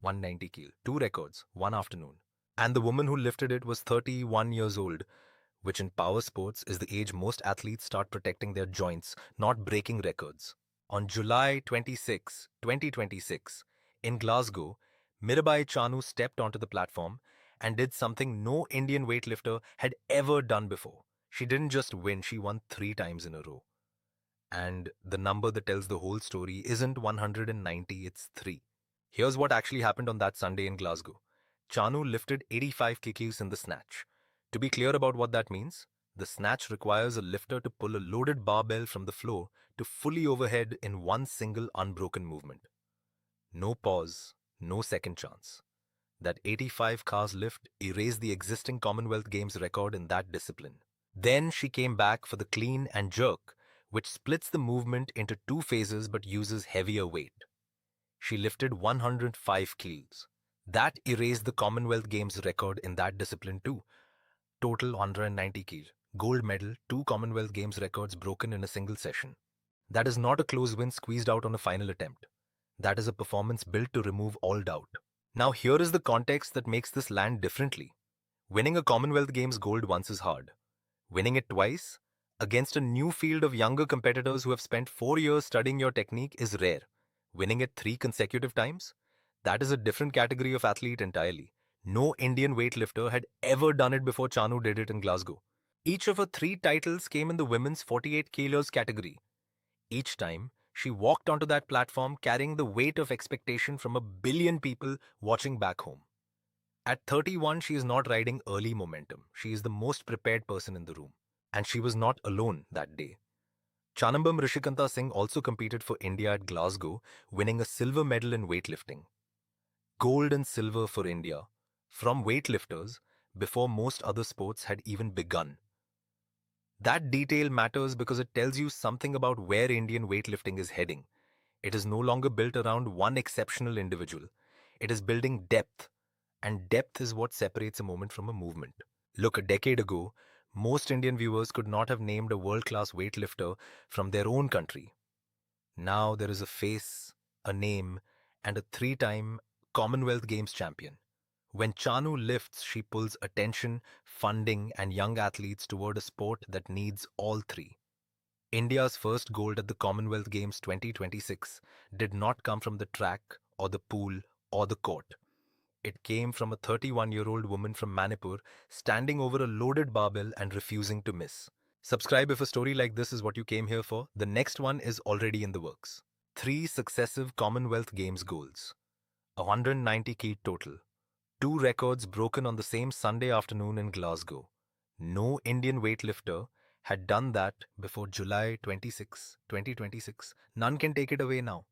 190 kg. Two records, one afternoon. And the woman who lifted it was 31 years old, which in power sports is the age most athletes start protecting their joints, not breaking records. On July 26, 2026, in Glasgow, Mirabai Chanu stepped onto the platform and did something no Indian weightlifter had ever done before. She didn't just win, she won 3 times in a row. And the number that tells the whole story isn't 190, it's 3. Here's what actually happened on that Sunday in Glasgow. Chanu lifted 85 kgs in the snatch. To be clear about what that means, the snatch requires a lifter to pull a loaded barbell from the floor to fully overhead in one single unbroken movement. No pause, no second chance. That 85 kgs lift erased the existing Commonwealth Games record in that discipline. Then she came back for the clean and jerk, which splits the movement into 2 phases but uses heavier weight. She lifted 105 kgs. That erased the Commonwealth Games record in that discipline too. Total 190 kg. Gold medal, 2 Commonwealth Games records broken in a single session. That is not a close win squeezed out on a final attempt. That is a performance built to remove all doubt. Now here is the context that makes this land differently. Winning a Commonwealth Games gold once is hard. Winning it twice, against a new field of younger competitors who have spent 4 years studying your technique, is rare. Winning it 3 consecutive times? That is a different category of athlete entirely. No Indian weightlifter had ever done it before Chanu did it in Glasgow. Each of her 3 titles came in the women's 48 kilos category. Each time, she walked onto that platform carrying the weight of expectation from a billion people watching back home. At 31, she is not riding early momentum. She is the most prepared person in the room. And she was not alone that day. Chanambam Rishikanta Singh also competed for India at Glasgow, winning a silver medal in weightlifting. Gold and silver for India, from weightlifters, before most other sports had even begun. That detail matters because it tells you something about where Indian weightlifting is heading. It is no longer built around one exceptional individual. It is building depth, and depth is what separates a moment from a movement. Look, a decade ago, most Indian viewers could not have named a world-class weightlifter from their own country. Now there is a face, a name, and a 3-time Commonwealth Games champion. When Chanu lifts, she pulls attention, funding, and young athletes toward a sport that needs all 3. India's first gold at the Commonwealth Games 2026 did not come from the track, or the pool, or the court. It came from a 31-year-old woman from Manipur standing over a loaded barbell and refusing to miss. Subscribe if a story like this is what you came here for. The next one is already in the works. 3 successive Commonwealth Games goals. 190 kg total. 2 records broken on the same Sunday afternoon in Glasgow. No Indian weightlifter had done that before July 26, 2026. None can take it away now.